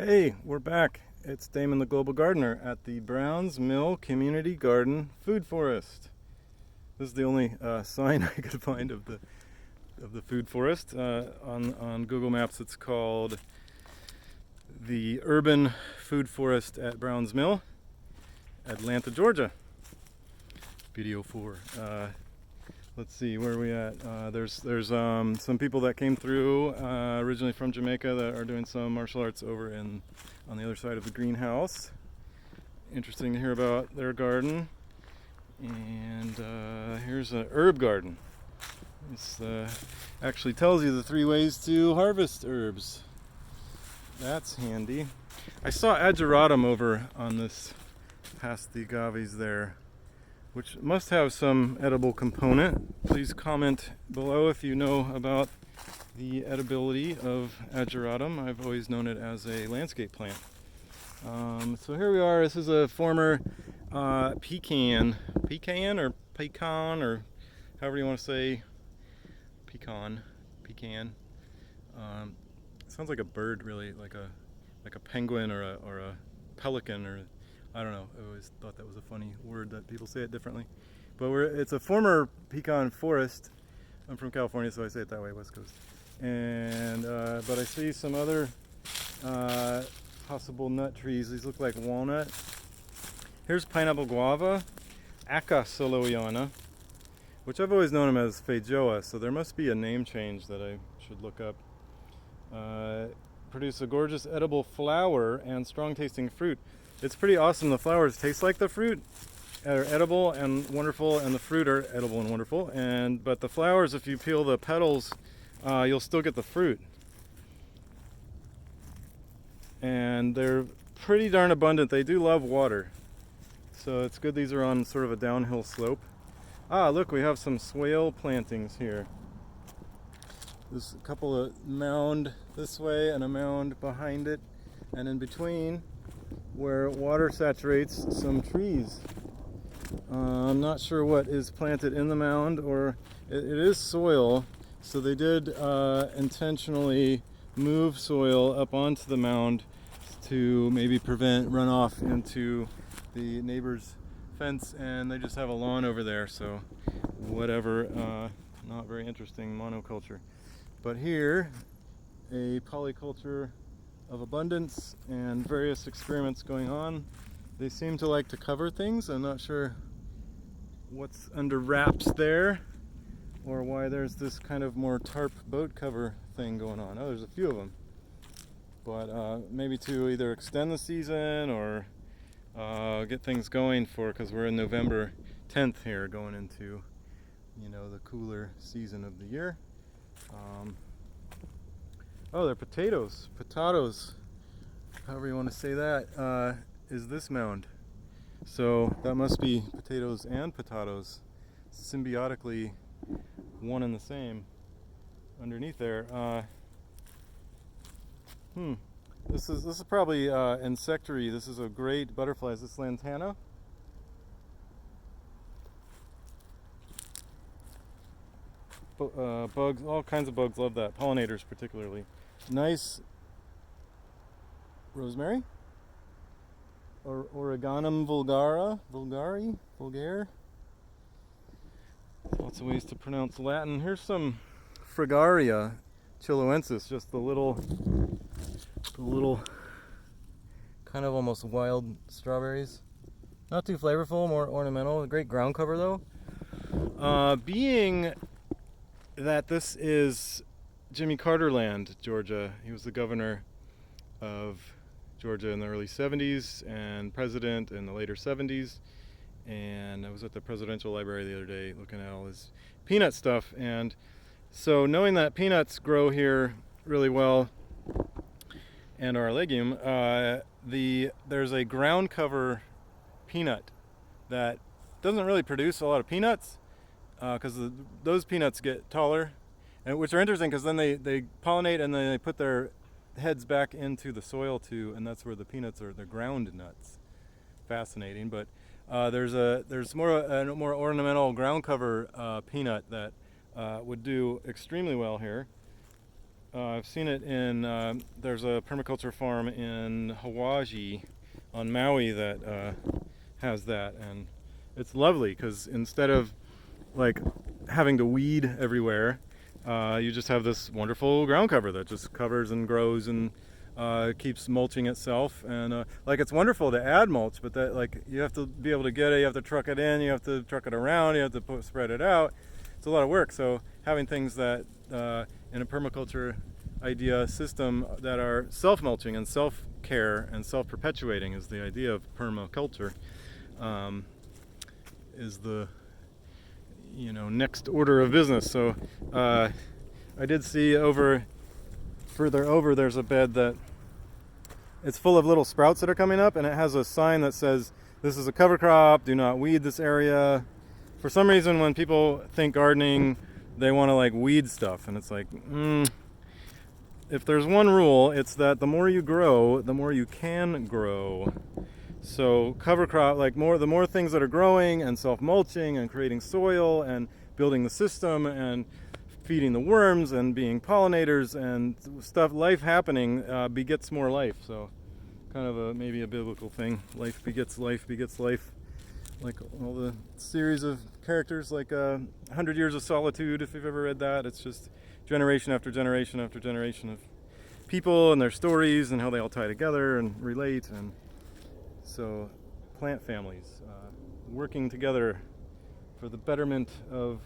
Hey, we're back. It's Damon the Global Gardener at the Browns Mill Community Garden Food Forest. This is the only sign I could find of the food forest. On Google Maps it's called the Urban Food Forest at Browns Mill, Atlanta, Georgia. Video 4. Let's see, where are we at? There's some people that came through originally from Jamaica that are doing some martial arts over on the other side of the greenhouse. Interesting to hear about their garden. And here's an herb garden. This actually tells you the 3 ways to harvest herbs. That's handy. I saw ageratum over on this past the agaves there, which must have some edible component. Please comment below if you know about the edibility of ageratum. I've always known it as a landscape plant. So here we are. This is a former pecan or however you want to say pecan. Sounds like a bird, really, like a penguin or a pelican, or I don't know. I always thought that was a funny word that people say it differently. But it's a former pecan forest. I'm from California, so I say it that way, West Coast. And but I see some other possible nut trees. These look like walnut. Here's pineapple guava, Aca soloiana, which I've always known them as feijoa, so there must be a name change that I should look up. Produce a gorgeous edible flower and strong tasting fruit. It's pretty awesome. The flowers taste like the fruit, are edible and wonderful, and the fruit are edible and wonderful. But the flowers, if you peel the petals, you'll still get the fruit. And they're pretty darn abundant. They do love water, so it's good these are on sort of a downhill slope. Look, we have some swale plantings here. There's a couple of mound this way and a mound behind it, and in between, where water saturates, some trees. I'm not sure what is planted in the mound, or it is soil, so they did intentionally move soil up onto the mound to maybe prevent runoff into the neighbor's fence, and they just have a lawn over there, so whatever. Not very interesting monoculture. But here, a polyculture of abundance and various experiments going on. They seem to like to cover things. I'm not sure what's under wraps there, or why there's this kind of more tarp boat cover thing going on. Oh, there's a few of them. But maybe to either extend the season or get things going because we're in November 10th here, going into, the cooler season of the year. Oh, they're potatoes, however you want to say that, is this mound. So that must be potatoes and potatoes, symbiotically one and the same underneath there. This is probably insectary. This is a great butterfly. Is this lantana? Bugs, all kinds of bugs love that. Pollinators particularly. Nice rosemary, or Oreganum vulgare. Lots of ways to pronounce Latin. Here's some Fragaria chiloensis, just the little kind of almost wild strawberries. Not too flavorful, more ornamental. A great ground cover though. Being that this is Jimmy Carter land, Georgia. He was the governor of Georgia in the early 70s and president in the later 70s. And I was at the presidential library the other day looking at all his peanut stuff. And so knowing that peanuts grow here really well and are a legume, there's a ground cover peanut that doesn't really produce a lot of peanuts, because those peanuts get taller, and which are interesting because then they pollinate and then they put their heads back into the soil too, and that's where the peanuts are, the ground nuts. Fascinating. But there's more ornamental ground cover peanut that would do extremely well here. I've seen it in, there's a permaculture farm in Hawaii on Maui that has that, and it's lovely because instead of like having to weed everywhere, you just have this wonderful ground cover that just covers and grows and keeps mulching itself. And like it's wonderful to add mulch, but that like you have to be able to get it, you have to truck it in, you have to truck it around, you have to spread it out. It's a lot of work. So having things that in a permaculture idea system that are self-mulching and self-care and self-perpetuating is the idea of permaculture. Is the next order of business. So I did see further over there's a bed that it's full of little sprouts that are coming up, and it has a sign that says this is a cover crop, do not weed this area. For some reason when people think gardening they want to like weed stuff, and it's like if there's one rule, it's that the more you grow the more you can grow. So cover crop, like the more things that are growing and self-mulching and creating soil and building the system and feeding the worms and being pollinators and stuff, life happening begets more life. So kind of maybe a biblical thing. Life begets life begets life. Like all the series of characters, like 100 Years of Solitude, if you've ever read that. It's just generation after generation after generation of people and their stories and how they all tie together and relate. And so plant families working together for the betterment of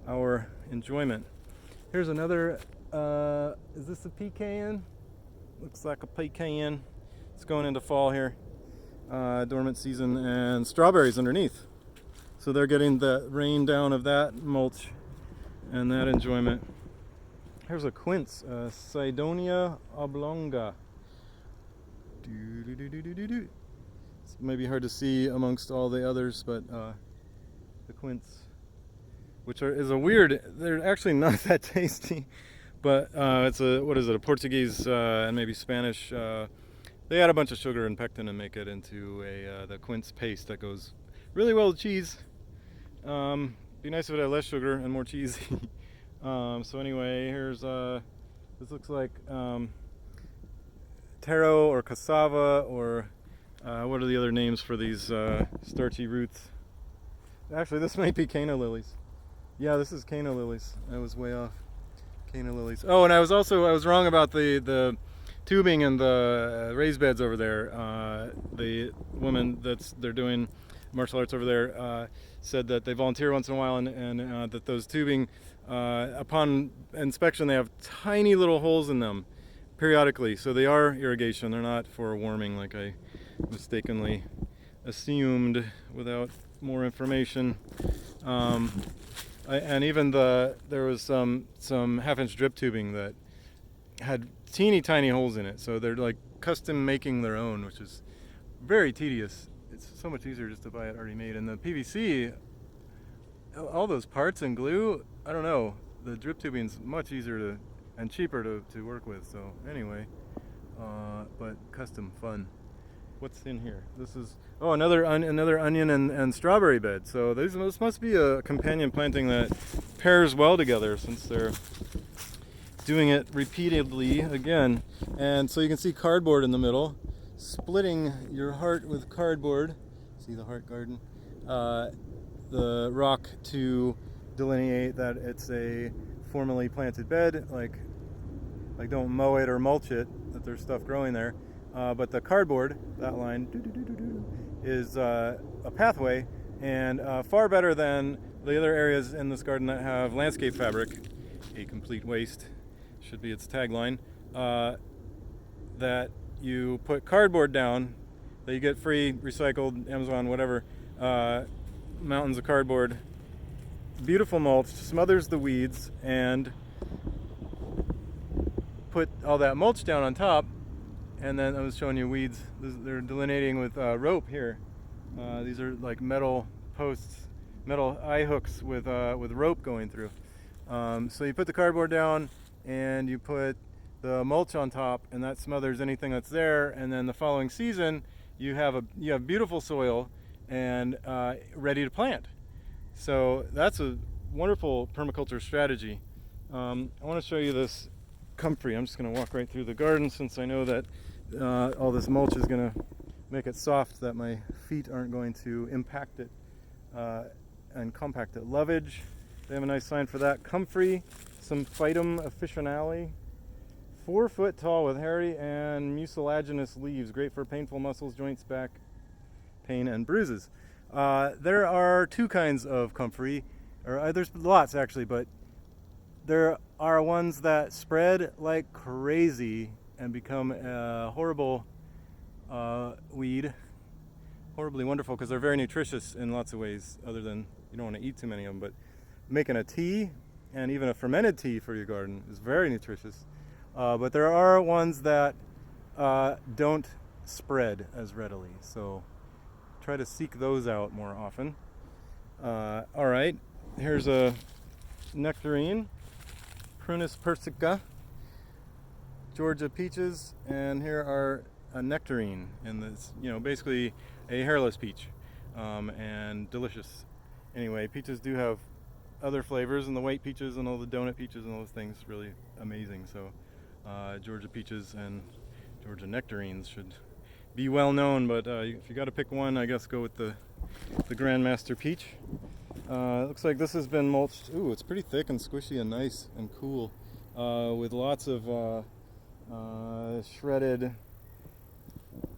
our enjoyment. Here's another, is this a pecan? Looks like a pecan. It's going into fall here, dormant season, and strawberries underneath. So they're getting the rain down of that mulch and that enjoyment. Here's a quince, Sidonia oblonga. It's maybe hard to see amongst all the others, but the quince, which is a weird, they're actually not that tasty, but it's a Portuguese and maybe Spanish, they add a bunch of sugar and pectin and make it into the quince paste that goes really well with cheese. Be nice if it had less sugar and more cheese. So anyway, here's, this looks like taro or cassava, or what are the other names for these starchy roots? Actually, this might be canna lilies. Yeah, this is canna lilies. I was way off. Canna lilies. Oh, and I was wrong about the tubing and the raised beds over there. The woman they're doing martial arts over there said that they volunteer once in a while, and that those tubing, upon inspection, they have tiny little holes in them periodically. So they are irrigation. They're not for warming like I mistakenly assumed without more information. And even there was some half-inch drip tubing that had teeny tiny holes in it. So they're like custom making their own, which is very tedious. It's so much easier just to buy it already made. And the PVC, all those parts and glue, I don't know. The drip tubing's much easier and cheaper to work with. So anyway, but custom fun. What's in here? This is another onion and strawberry bed. So this must be a companion planting that pairs well together, since they're doing it repeatedly again. And so you can see cardboard in the middle, splitting your heart with cardboard. See the heart garden? The rock to delineate that it's a formally planted bed, like don't mow it or mulch it, that there's stuff growing there. But the cardboard, that line, is a pathway, and far better than the other areas in this garden that have landscape fabric, a complete waste, should be its tagline, that you put cardboard down, that you get free, recycled, Amazon, whatever, mountains of cardboard, beautiful mulch, smothers the weeds, and put all that mulch down on top. And then I was showing you weeds. They're delineating with rope here. These are like metal posts, metal eye hooks with rope going through. So you put the cardboard down and you put the mulch on top, and that smothers anything that's there. And then the following season, you have beautiful soil and ready to plant. So that's a wonderful permaculture strategy. I want to show you this comfrey. I'm just going to walk right through the garden since I know that all this mulch is going to make it soft, that my feet aren't going to impact it and compact it. Lovage, they have a nice sign for that. Comfrey, some Phytum officinale, 4 foot tall with hairy and mucilaginous leaves, great for painful muscles, joints, back pain, and bruises. There are 2 kinds of comfrey, or there's lots actually, but there are ones that spread like crazy and become a horrible weed. Horribly wonderful because they're very nutritious in lots of ways, other than you don't want to eat too many of them, but making a tea and even a fermented tea for your garden is very nutritious. But there are ones that don't spread as readily, so try to seek those out more often. All right, here's a nectarine, Prunus persica, Georgia peaches, and here are a nectarine, and this, basically a hairless peach, and delicious. Anyway, peaches do have other flavors, and the white peaches and all the donut peaches and all those things really amazing. So Georgia peaches and Georgia nectarines should be well known, but if you got to pick one, I guess go with the Grandmaster peach. Looks like this has been mulched. Ooh, it's pretty thick and squishy and nice and cool, with lots of shredded.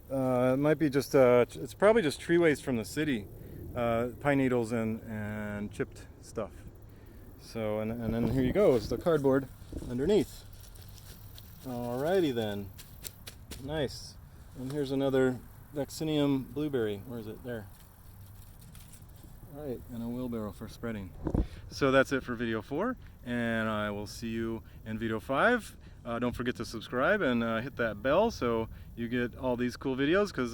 It might be just it's probably just tree waste from the city, pine needles and chipped stuff. So and then here you go, it's the cardboard underneath. Alrighty then, nice. And here's another vaccinium blueberry. Where is it? There. Alright, and a wheelbarrow for spreading. So that's it for video 4, and I will see you in video 5. Don't forget to subscribe and hit that bell so you get all these cool videos, because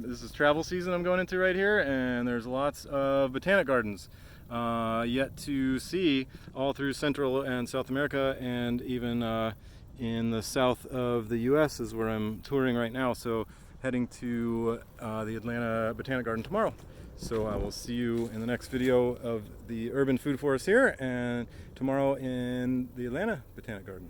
this is travel season I'm going into right here, and there's lots of botanic gardens yet to see all through Central and South America, and even in the south of the US is where I'm touring right now. So heading to the Atlanta Botanic Garden tomorrow. So I will see you in the next video of the urban food forest here, and tomorrow in the Atlanta Botanic Garden.